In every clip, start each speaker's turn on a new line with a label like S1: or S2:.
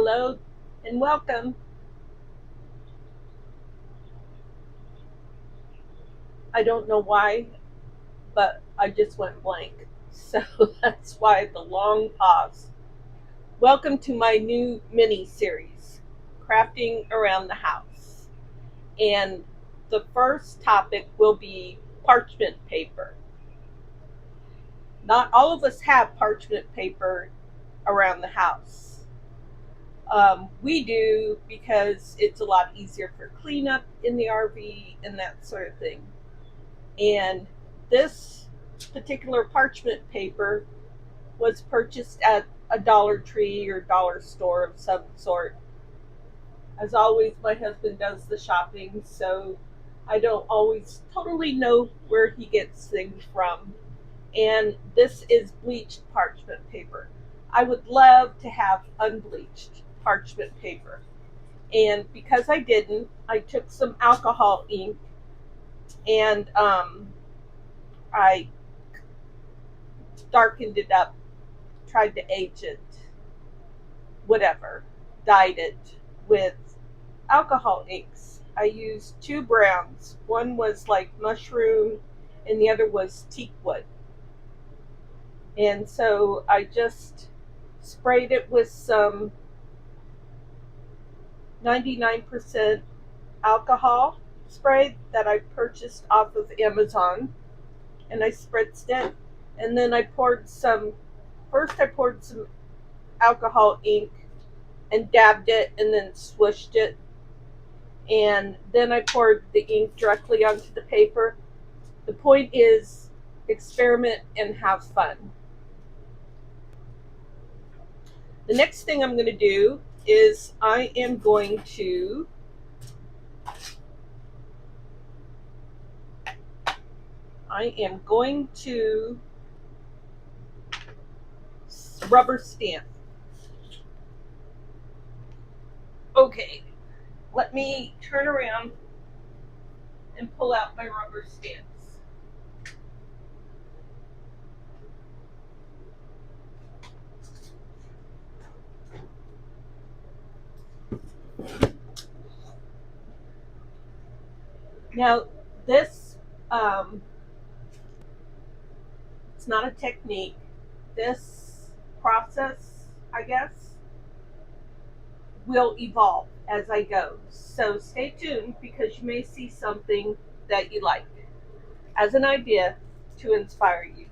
S1: Hello and welcome. I don't know why, but I just went blank. So that's why the long pause. Welcome to my new mini series, Crafting Around the House. And the first topic will be parchment paper. Not all of us have parchment paper around the house. We do because it's a lot easier for cleanup in the RV and that sort of thing. And this particular parchment paper was purchased at a Dollar Tree or dollar store of some sort. As always, my husband does the shopping, so I don't always totally know where he gets things from. And this is bleached parchment paper. I would love to have unbleached parchment paper. And because I didn't, I took some alcohol ink and I darkened it up, tried to age it, whatever, dyed it with alcohol inks. I used two browns. One was like mushroom and the other was teak wood. And so I just sprayed it with some 99% alcohol spray that I purchased off of Amazon, and I spritzed it. And then I poured some alcohol ink and dabbed it and then swished it. And then I poured the ink directly onto the paper. The point is experiment and have fun. The next thing I'm going to do is I am going to rubber stamp. Okay, let me turn around and pull out my rubber stamps. Now, this, it's not a technique. This process, I guess, will evolve as I go. So stay tuned because you may see something that you like as an idea to inspire you.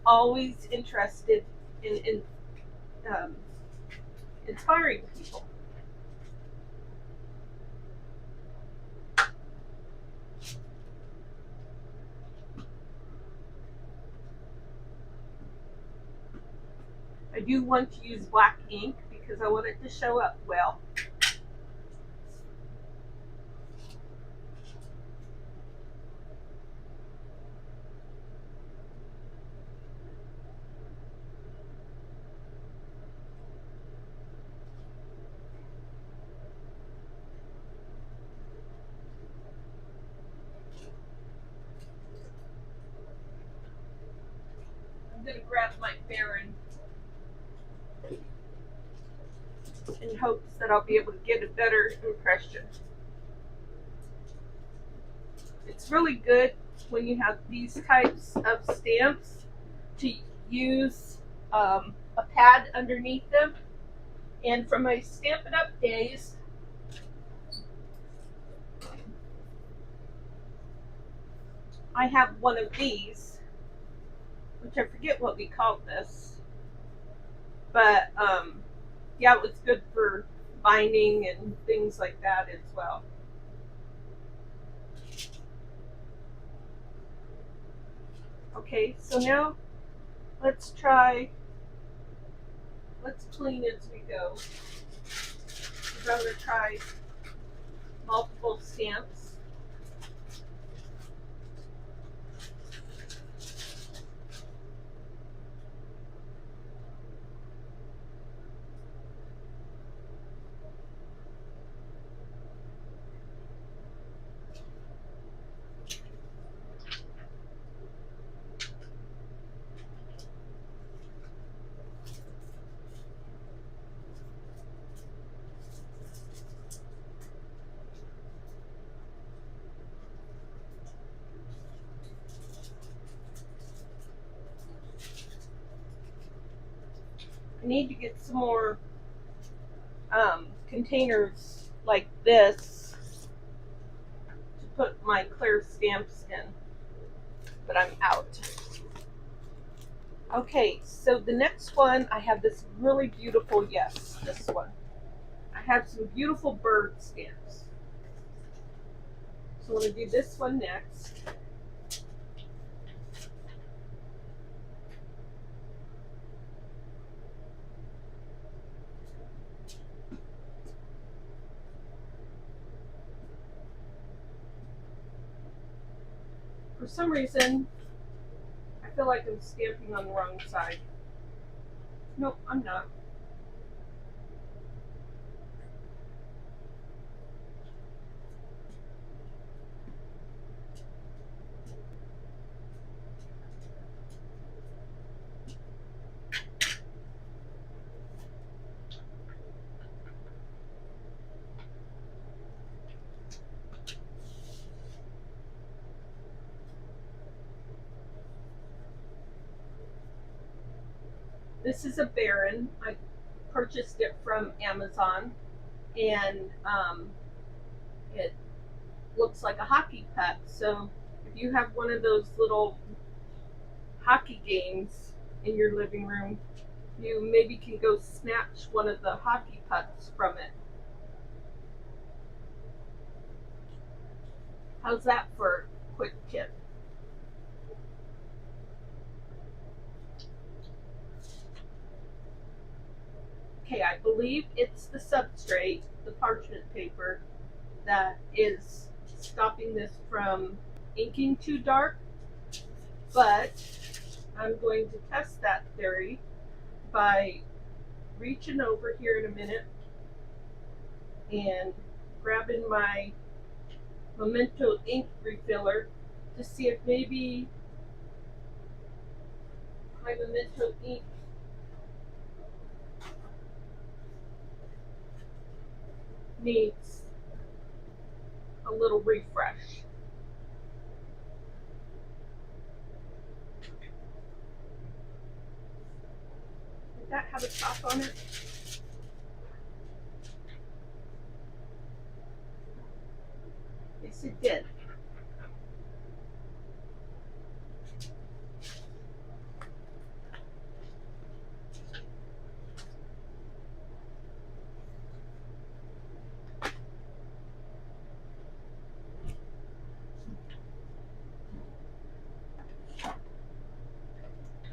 S1: Always interested in inspiring people. I do want to use black ink because I want it to show up well. I'm going to grab my Baron in hopes that I'll be able to get a better impression. It's really good when you have these types of stamps to use a pad underneath them. And from my Stampin' Up! Days, I have one of these, which I forget what we called this, but yeah, it was good for binding and things like that as well. Okay, so now let's clean as we go. We're going to try multiple stamps. I need to get some more containers like this to put my clear stamps in, but I'm out. Okay, so the next one, I have this really beautiful, yes, this one. I have some beautiful bird stamps. So I'm going to do this one next. For some reason, I feel like I'm stamping on the wrong side. Nope, I'm not. This is a Baron. I purchased it from Amazon, and it looks like a hockey puck. So if you have one of those little hockey games in your living room, you maybe can go snatch one of the hockey pucks from it. How's that for a quick tip? Okay, I believe it's the substrate, the parchment paper, that is stopping this from inking too dark, but I'm going to test that theory by reaching over here in a minute and grabbing my Memento ink refiller to see if maybe my Memento ink needs a little refresh. Did that have a top on it? Yes, it did.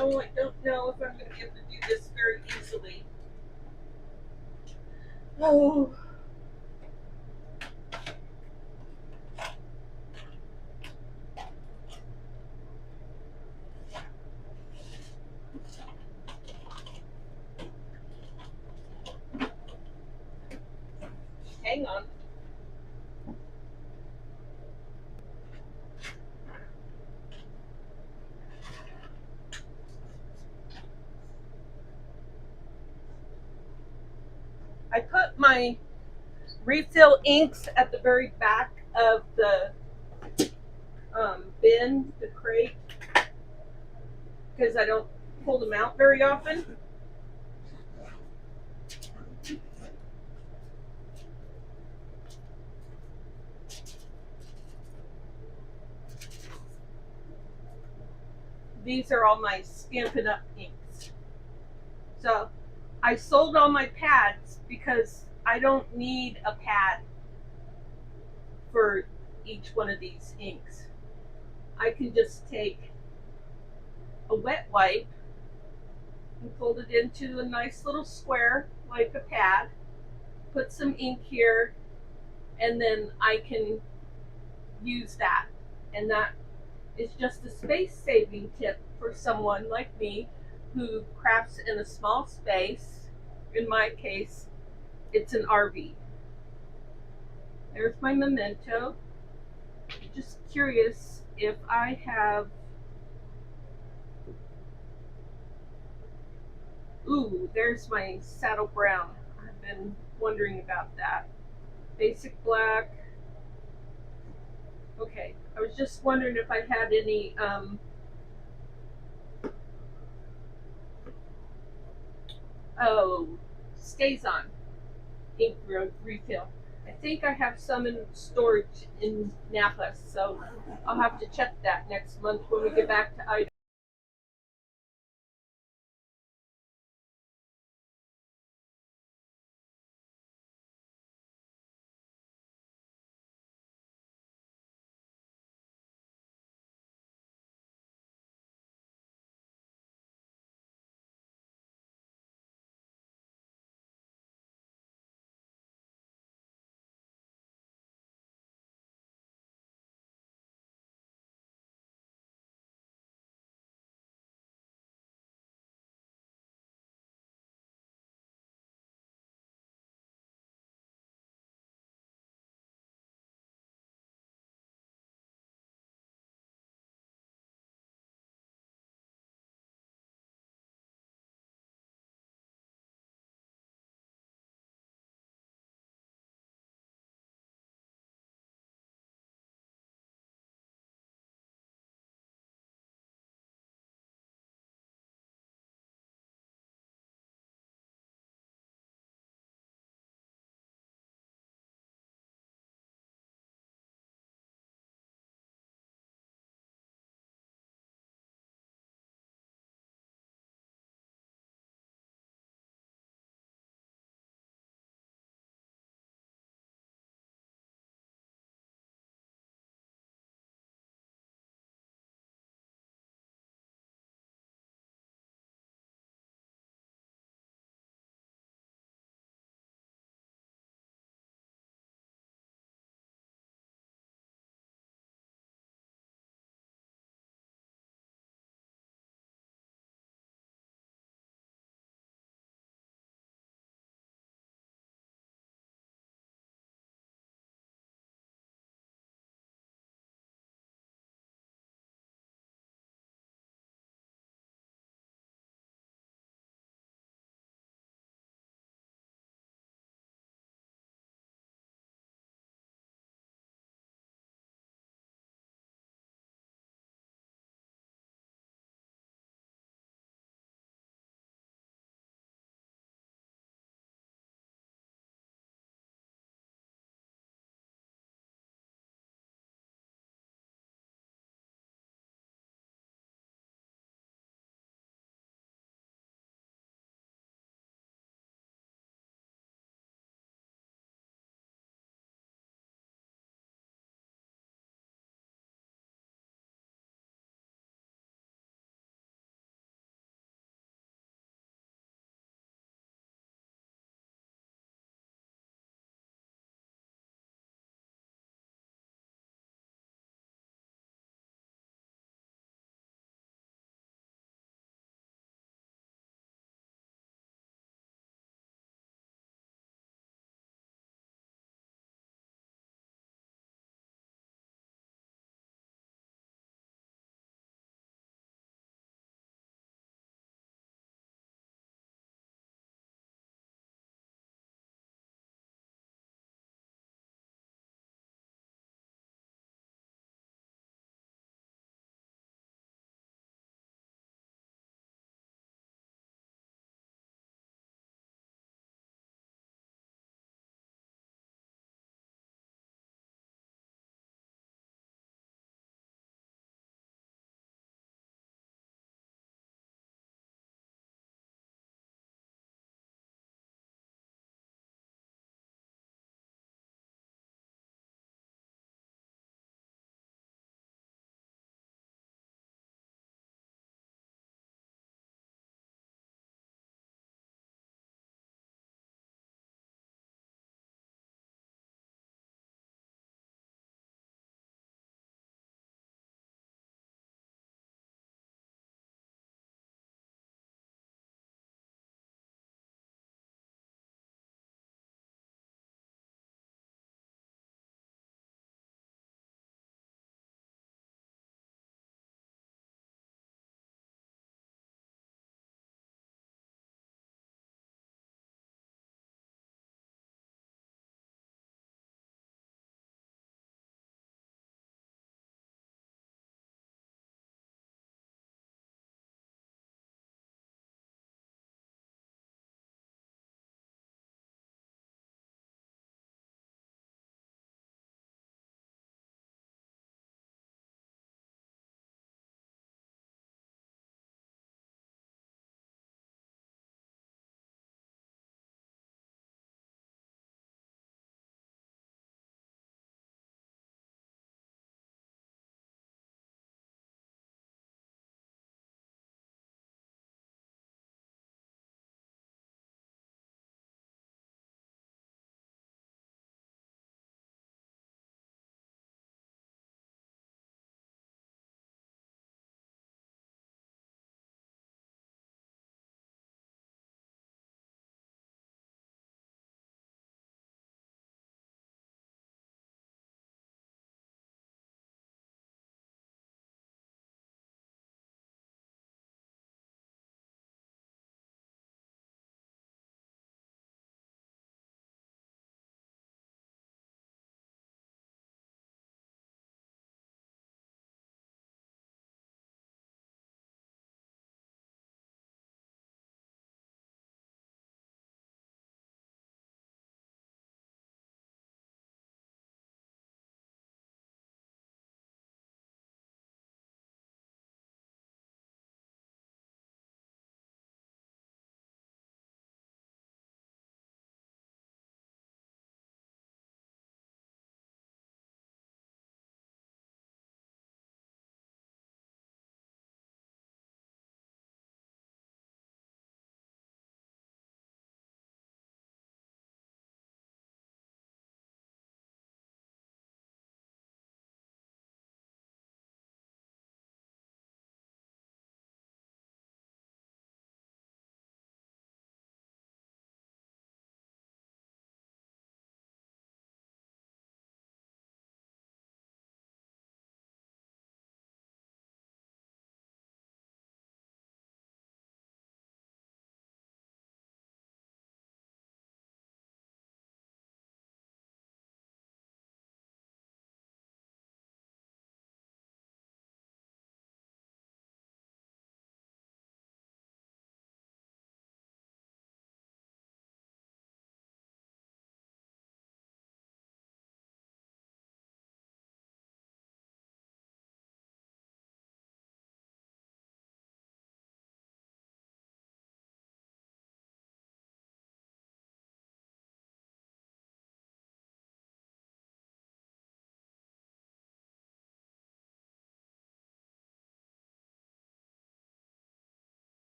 S1: Oh, I don't know if I'm going to be able to do this very easily. Oh. Hang on. I put my refill inks at the very back of the bin, the crate, because I don't pull them out very often. These are all my Stampin' Up! Inks. So I sold all my pads because I don't need a pad for each one of these inks. I can just take a wet wipe and fold it into a nice little square like a pad, put some ink here, and then I can use that. And that is just a space-saving tip for someone like me who crafts in a small space. In my case, it's an RV. There's my Memento. Just curious if I have... Ooh, there's my saddle brown. I've been wondering about that. Basic black. Okay, I was just wondering if I had any Oh, stays on ink refill. I think I have some in storage in Napa, so I'll have to check that next month when we get back to Idaho.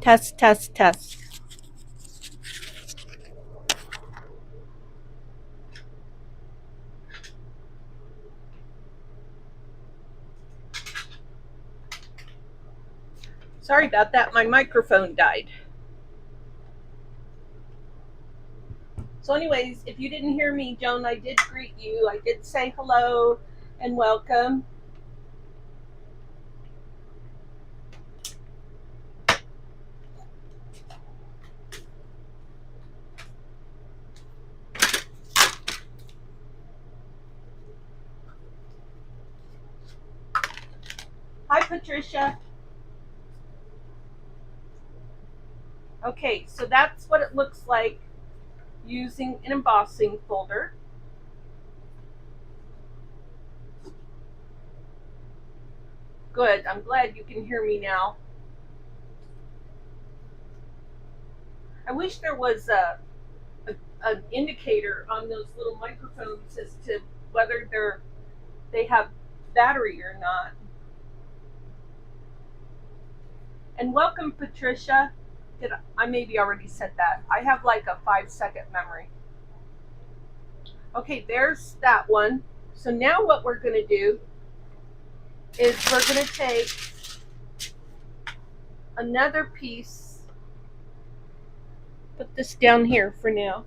S1: Test, test, test. Sorry about that, my microphone died. So anyways, if you didn't hear me, Joan, I did greet you. I did say hello and welcome. Hi, Patricia. Okay, so that's what it looks like using an embossing folder. Good, I'm glad you can hear me now. I wish there was an indicator on those little microphones as to whether they have battery or not. And welcome, Patricia. I maybe already said that. I have like a 5-second memory. Okay, there's that one. So now what we're going to do is we're going to take another piece, put this down here for now,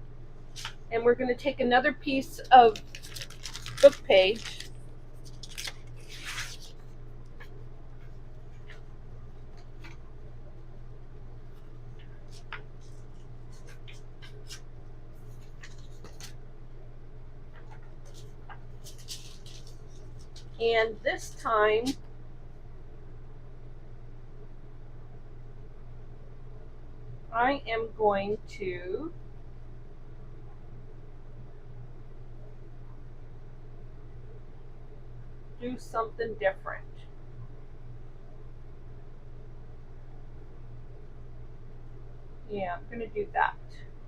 S1: and we're going to take another piece of book page, and this time I am going to do something different. Yeah, I'm going to do that.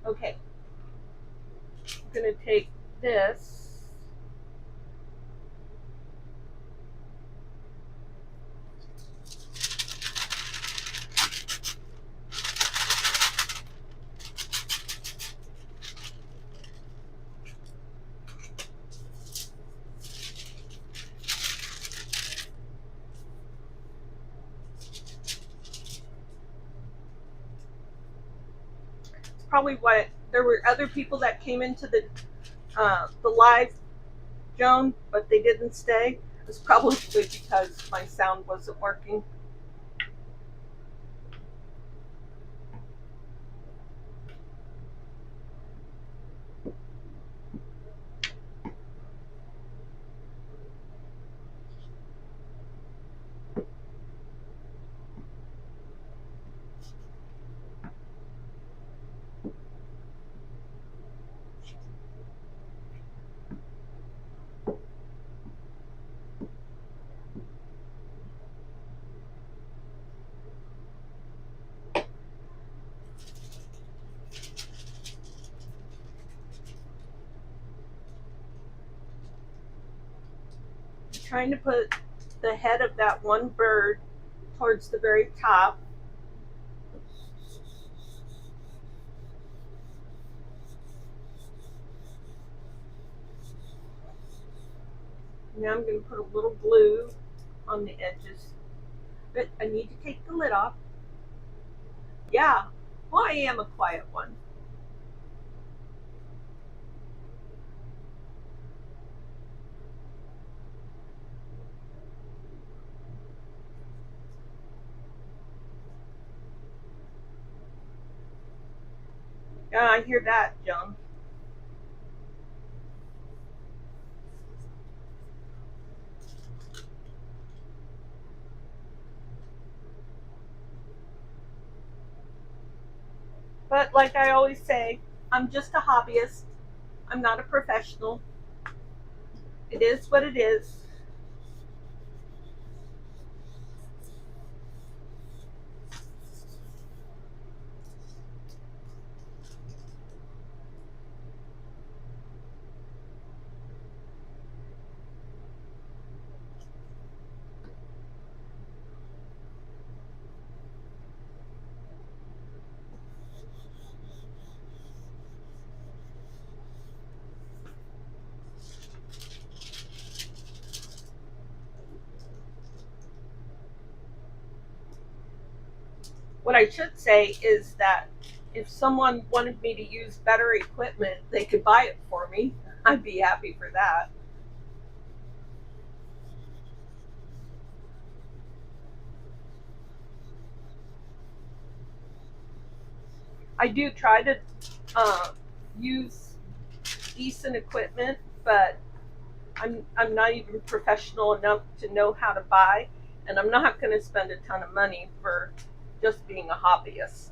S1: Okay. I'm going to take this. Probably what there were other people that came into the live, Joan, but they didn't stay. It's probably because my sound wasn't working. Trying to put the head of that one bird towards the very top. Now I'm going to put a little glue on the edges. But I need to take the lid off. Yeah, well, I am a quiet one. Yeah, I hear that, Joan. But like I always say, I'm just a hobbyist. I'm not a professional. It is what it is. what I should say is that if someone wanted me to use better equipment, they could buy it for me. I'd be happy for that. I do try to use decent equipment, but I'm not even professional enough to know how to buy, and I'm not going to spend a ton of money for just being a hobbyist.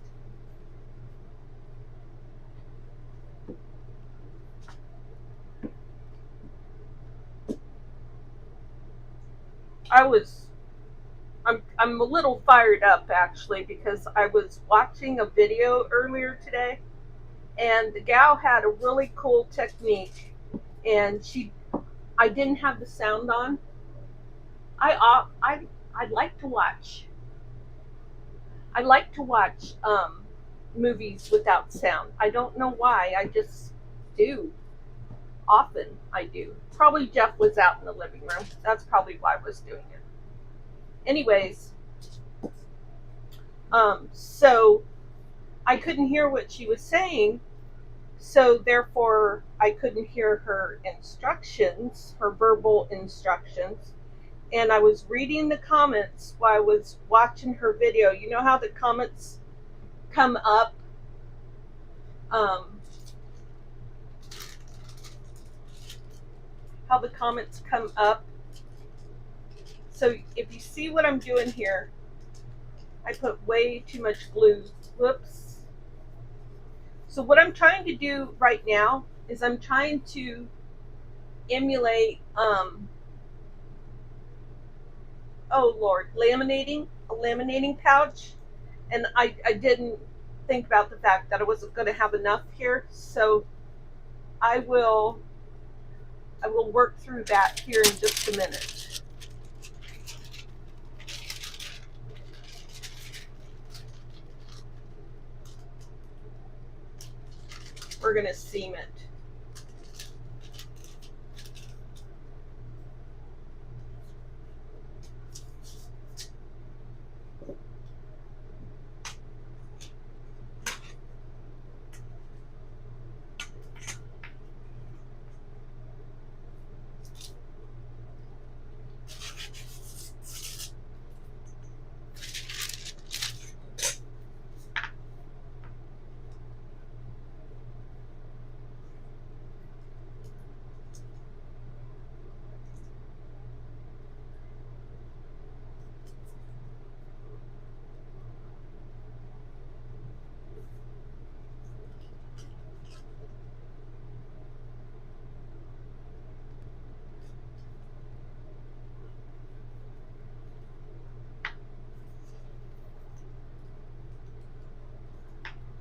S1: I'm a little fired up actually, because I was watching a video earlier today, and the gal had a really cool technique, and I didn't have the sound on. I like to watch. I like to watch movies without sound. I don't know why. I just do. Often I do. Probably Jeff was out in the living room. That's probably why I was doing it. Anyways, so I couldn't hear what she was saying, so therefore I couldn't hear her instructions, her verbal instructions. And I was reading the comments while I was watching her video. You know how the comments come up? How the comments come up. So if you see what I'm doing here, I put way too much glue. Whoops. So what I'm trying to do right now is I'm trying to emulate, oh Lord, a laminating pouch. And I didn't think about the fact that I wasn't going to have enough here. So I will work through that here in just a minute. We're going to seam it.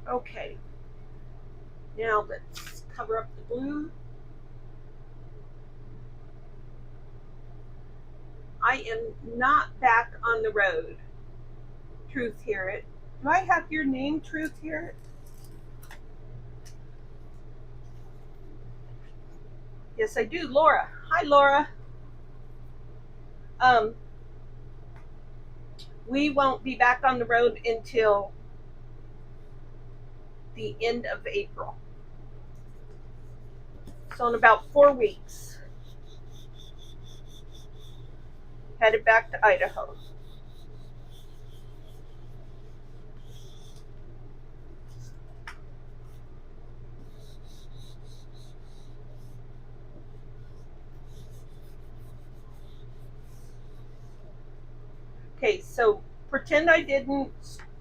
S1: Okay, now let's cover up the glue. I am not back on the road. Truth Hear It. Do I have your name, Truth Hear It? Yes, I do. Laura. Hi, Laura. We won't be back on the road until the end of April. So in about 4 weeks, headed back to Idaho. Okay, so pretend I didn't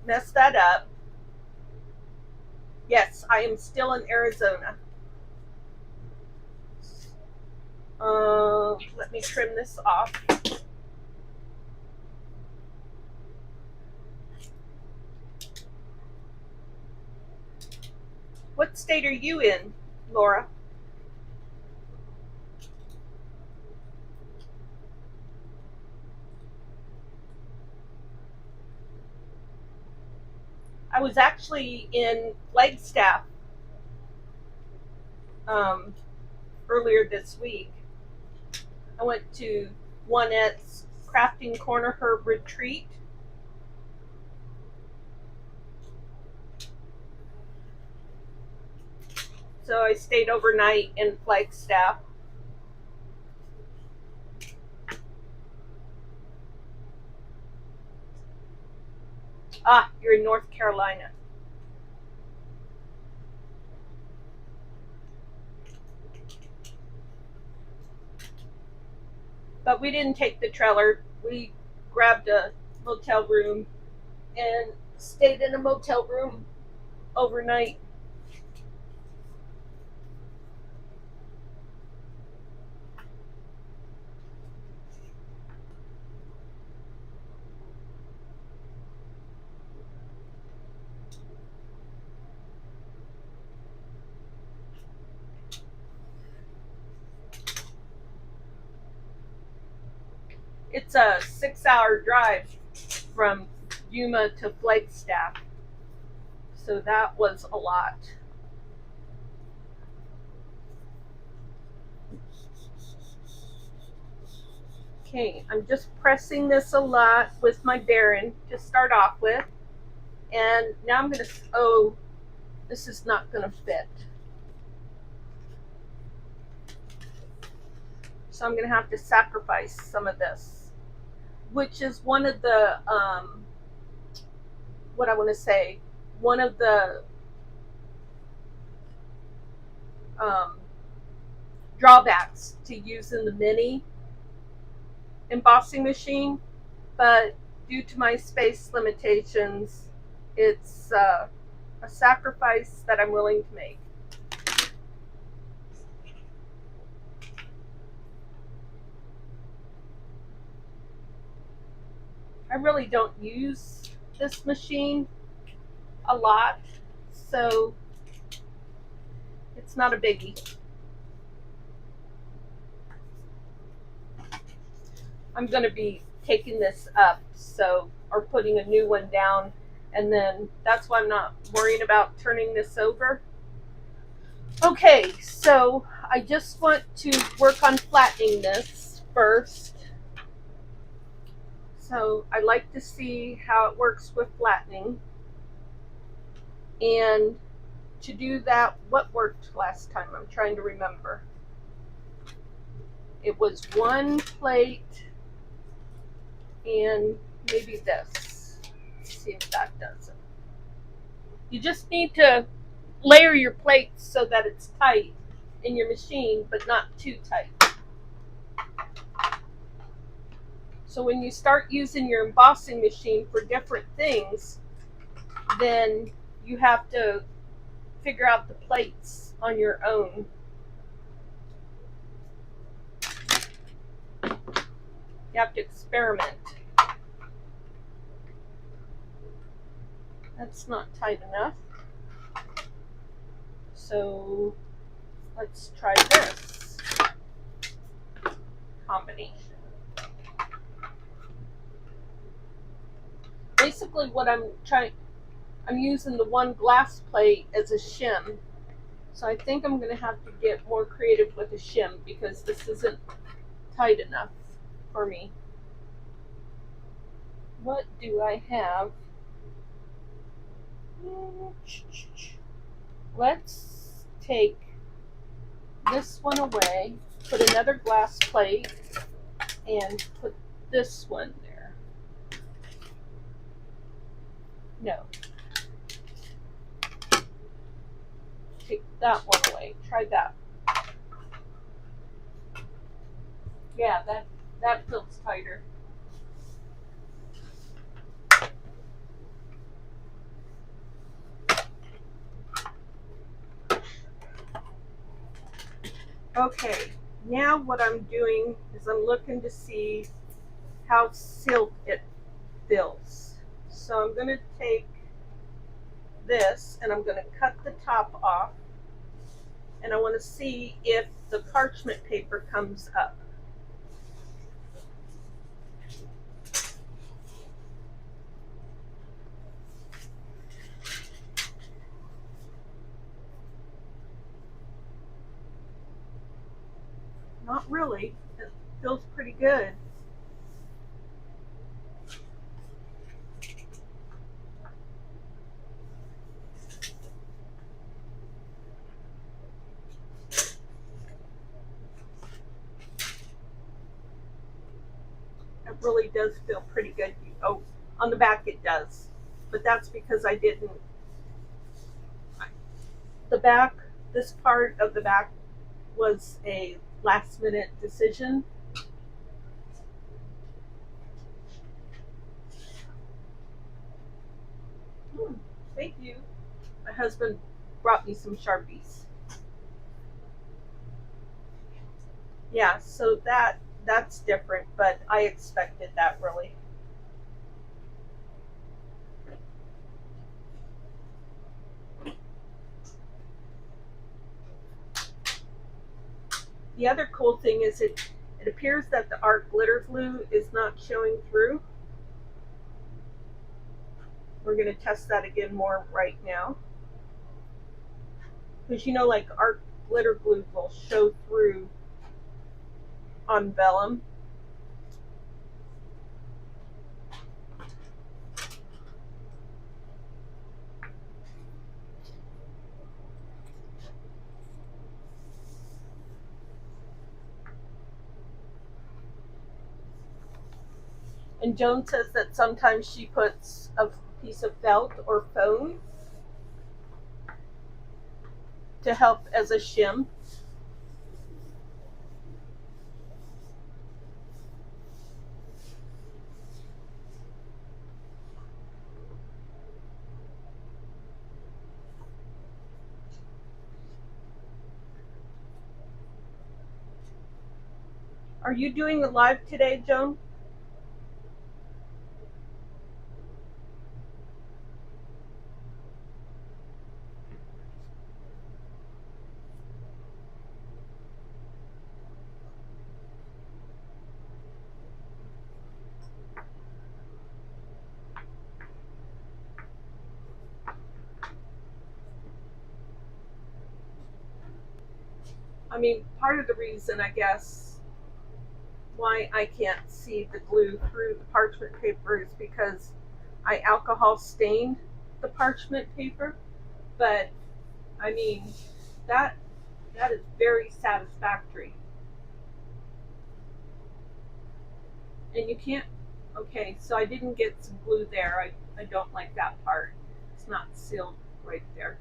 S1: mess that up. Yes, I am still in Arizona. Let me trim this off. What state are you in, Laura? I was actually in Flagstaff earlier this week. I went to Juanette's Crafting Corner Herb Retreat. I stayed overnight in Flagstaff. Ah, you're in North Carolina. But we didn't take the trailer. We grabbed a motel room and stayed in a motel room overnight. It's a 6-hour drive from Yuma to Flagstaff. So that was a lot. Okay, I'm just pressing this a lot with my Baron to start off with. And now I'm going to, oh, this is not going to fit. So I'm going to have to sacrifice some of this, which is one of the, what I want to say, one of the drawbacks to using the mini embossing machine, but due to my space limitations, it's a sacrifice that I'm willing to make. I really don't use this machine a lot, so it's not a biggie. I'm going to be taking this up, so, or putting a new one down, and then that's why I'm not worrying about turning this over. Okay, so I just want to work on flattening this first. So I like to see how it works with flattening. And to do that, what worked last time? I'm trying to remember. It was one plate and maybe this. Let's see if that does it. You just need to layer your plates so that it's tight in your machine, but not too tight. So when you start using your embossing machine for different things, then you have to figure out the plates on your own. You have to experiment. That's not tight enough. So let's try this combination. Basically what I'm using the one glass plate as a shim. So I think I'm going to have to get more creative with a shim because this isn't tight enough for me. What do I have? Let's take this one away, put another glass plate, and put this one there. No. Take that one away. Try that. Yeah, that feels tighter. Okay, now what I'm doing is I'm looking to see how sealed it feels. So I'm going to take this and I'm going to cut the top off, and I want to see if the parchment paper comes up. Not really. It feels pretty good. really does feel pretty good. Oh, on the back it does, but that's because I didn't. The back, this part of the back was a last minute decision. Thank you. My husband brought me some Sharpies. Yeah, so that's different, but I expected that really. The other cool thing is it appears that the art glitter glue is not showing through. We're going to test that again more right now. Because you know, like art glitter glue will show through on vellum. And Joan says that sometimes she puts a piece of felt or foam to help as a shim. Are you doing a live today, Joan? I mean, part of the reason, I guess, why I can't see the glue through the parchment paper is because I alcohol stained the parchment paper. But I mean, that is very satisfactory. And you can't. Okay, so I didn't get some glue there. I don't like that part. It's not sealed right there.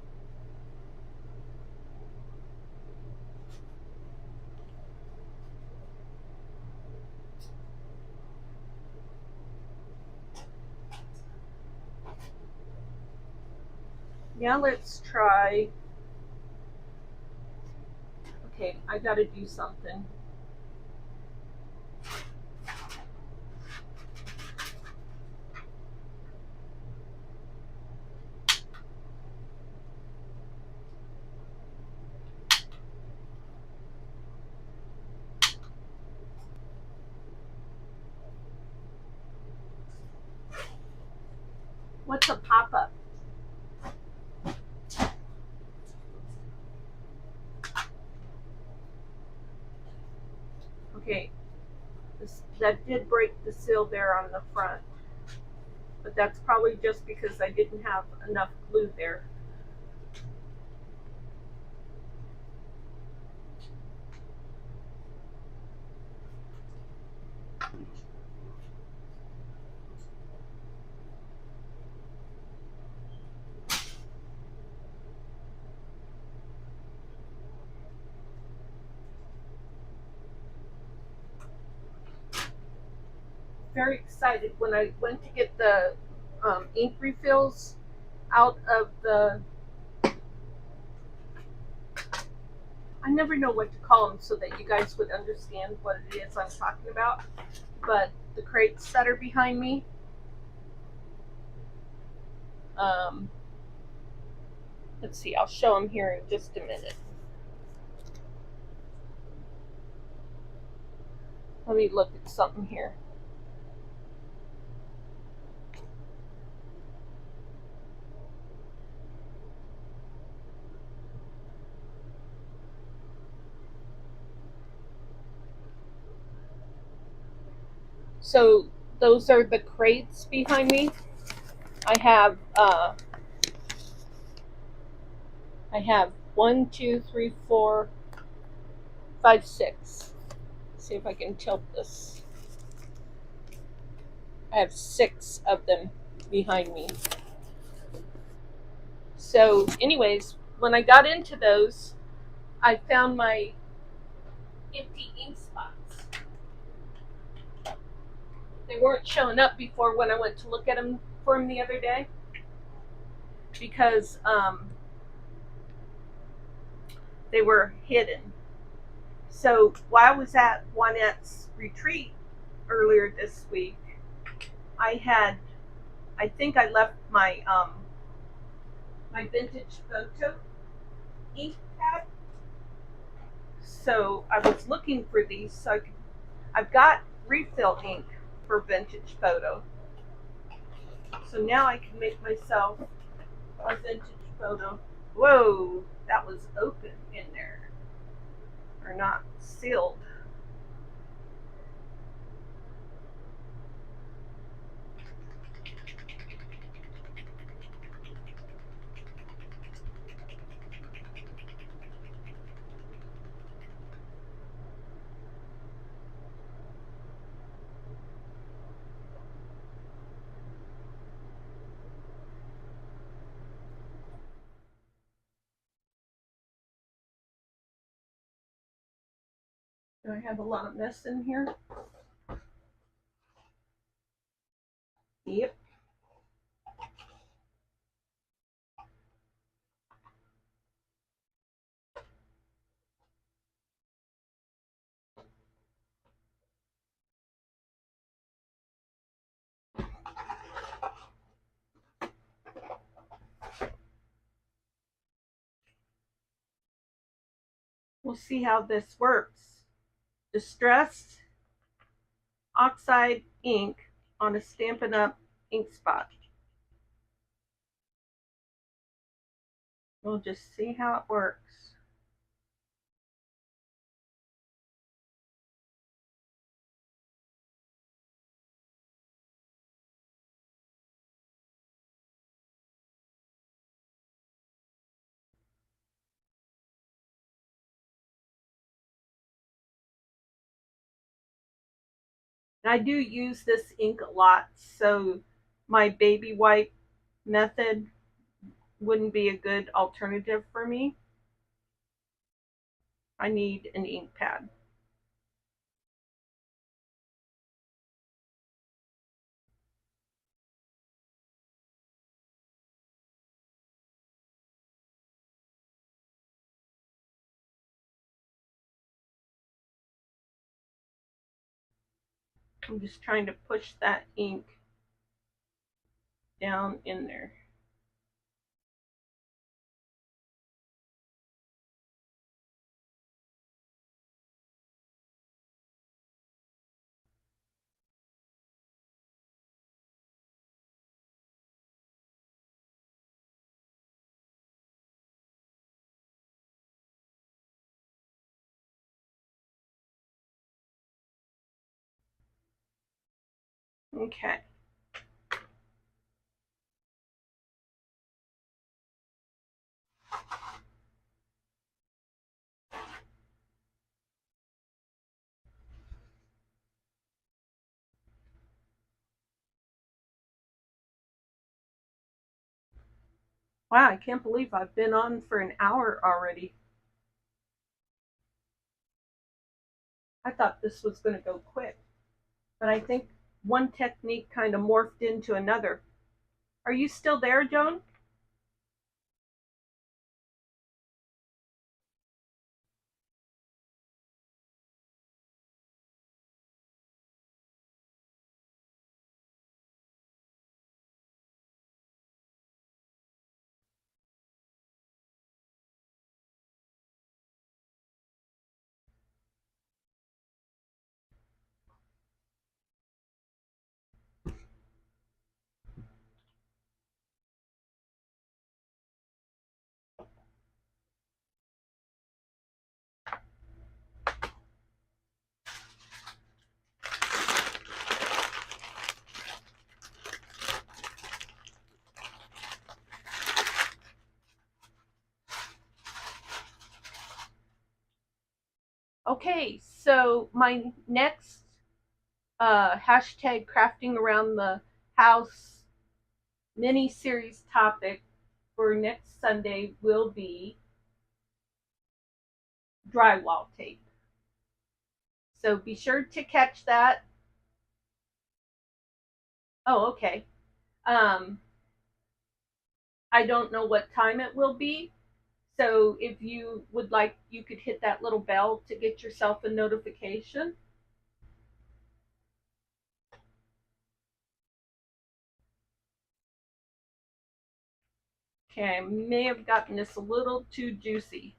S1: Now let's try. Okay, I gotta do something. What's a pop-up? Okay, that did break the seal there on the front, but that's probably just because I didn't have enough glue there. Very excited when I went to get the ink refills out of the, I never know what to call them so that you guys would understand what it is I'm talking about, but the crates that are behind me, let's see, I'll show them here in just a minute. Let me look at something here. So those are the crates behind me. I have 1, 2, 3, 4, 5, 6. See if I can tilt this. I have 6 of them behind me. So anyways, when I got into those, I found my empty ink spots. They weren't showing up before when I went to look at them for them the other day, because they were hidden. So while I was at Juanette's retreat earlier this week, I think I left my my vintage photo ink pad. So I was looking for these. So I've got refill ink for vintage photo. So now I can make myself a vintage photo. Whoa, that was open in there, or not sealed. Do I have a lot of mess in here? Yep. We'll see how this works. Distressed oxide ink on a Stampin' Up! Ink spot. We'll just see how it works. I do use this ink a lot, so my baby wipe method wouldn't be a good alternative for me. I need an ink pad. I'm just trying to push that ink down in there. Okay. Wow, I can't believe I've been on for an hour already. I thought this was going to go quick, but I think one technique kind of morphed into another. Are you still there, Joan? Okay, so my next hashtag crafting around the house mini series topic for next Sunday will be drywall tape. So be sure to catch that. Oh, okay. I don't know what time it will be. So if you would like, you could hit that little bell to get yourself a notification. Okay, I may have gotten this a little too juicy.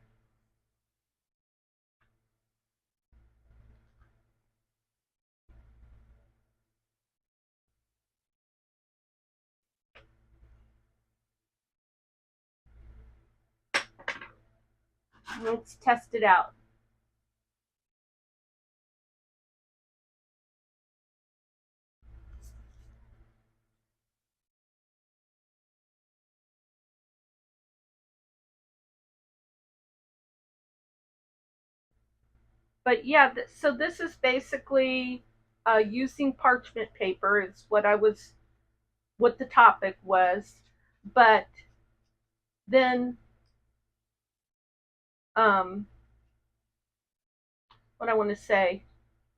S1: Let's test it out. But yeah, so this is basically using parchment paper is what the topic was. But then what I want to say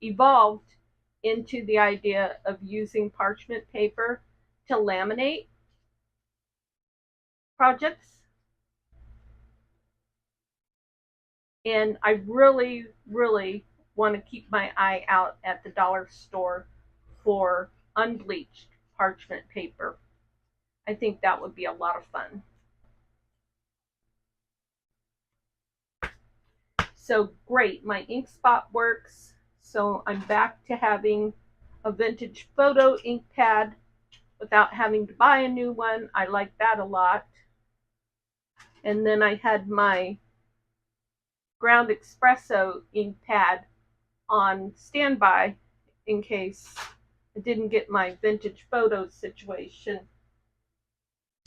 S1: evolved into the idea of using parchment paper to laminate projects. And I really, really want to keep my eye out at the dollar store for unbleached parchment paper. I think that would be a lot of fun. So great, my ink spot works. So I'm back to having a vintage photo ink pad without having to buy a new one. I like that a lot. And then I had my ground espresso ink pad on standby in case I didn't get my vintage photo situation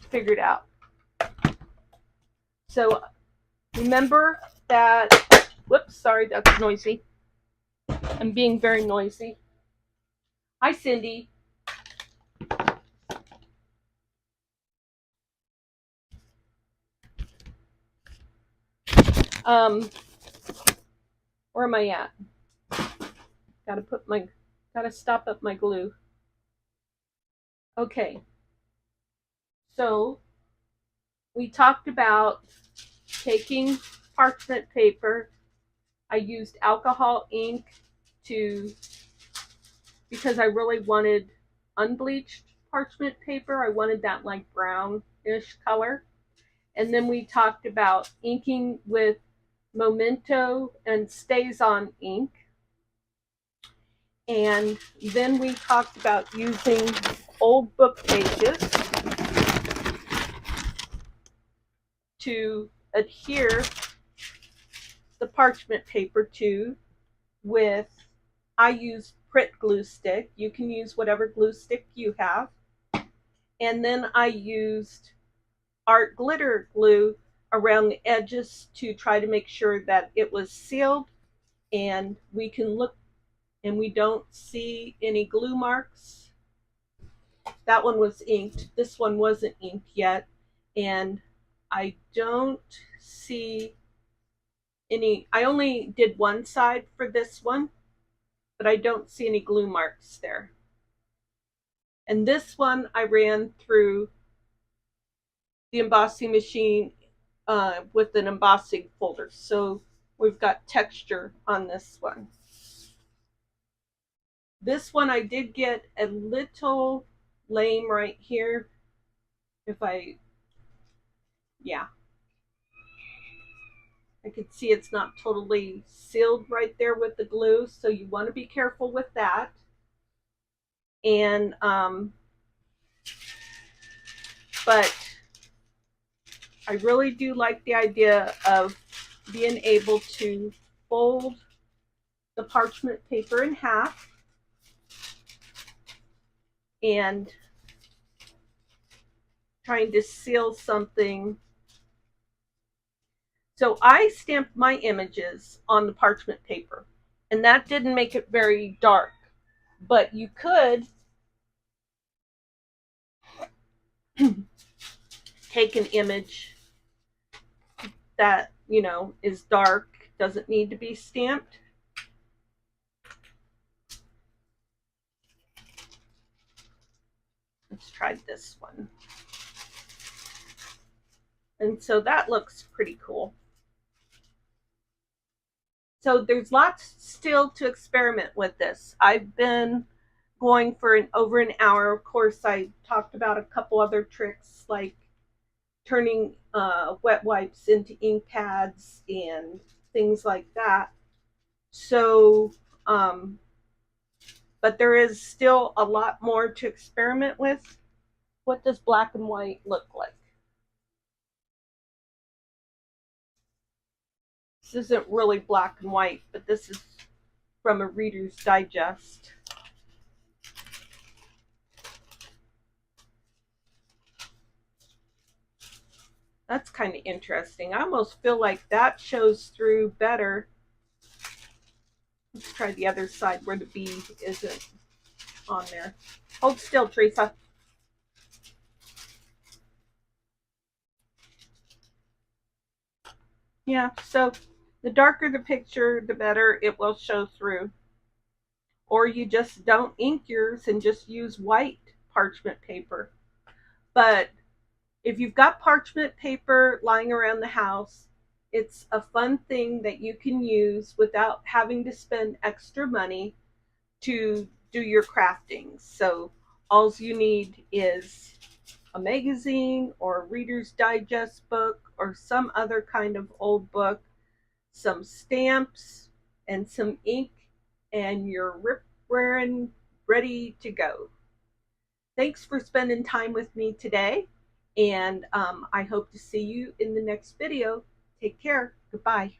S1: figured out. So remember that, whoops, sorry, that's noisy. I'm being very noisy. Hi, Cindy. Where am I at? Gotta stop up my glue. Okay. So we talked about taking parchment paper. I used alcohol ink because I really wanted unbleached parchment paper. I wanted that like brownish color. And then we talked about inking with Memento and StazOn ink. And then we talked about using old book pages to adhere the parchment paper to with, I use Pritt glue stick. You can use whatever glue stick you have. And then I used art glitter glue around the edges to try to make sure that it was sealed and we can look and we don't see any glue marks. That one was inked. This one wasn't inked yet. And I don't see any, I only did one side for this one, but I don't see any glue marks there. And this one I ran through the embossing machine with an embossing folder. So we've got texture on this one. This one I did get a little lame right here. Yeah. I could see it's not totally sealed right there with the glue, so you want to be careful with that. And, but I really do like the idea of being able to fold the parchment paper in half and trying to seal something. So I stamped my images on the parchment paper, and that didn't make it very dark. But you could take an image that, you know, is dark, doesn't need to be stamped. Let's try this one. And so that looks pretty cool. So there's lots still to experiment with this. I've been going for over an hour. Of course, I talked about a couple other tricks like turning wet wipes into ink pads and things like that. So, but there is still a lot more to experiment with. What does black and white look like? This isn't really black and white, but this is from a Reader's Digest. That's kind of interesting. I almost feel like that shows through better. Let's try the other side where the B isn't on there. Hold still, Theresa. Yeah, so the darker the picture, the better it will show through. Or you just don't ink yours and just use white parchment paper. But if you've got parchment paper lying around the house, it's a fun thing that you can use without having to spend extra money to do your crafting. So all you need is a magazine or a Reader's Digest book or some other kind of old book, some stamps, and some ink, and you're rip-raring ready to go. Thanks for spending time with me today, and I hope to see you in the next video. Take care. Goodbye.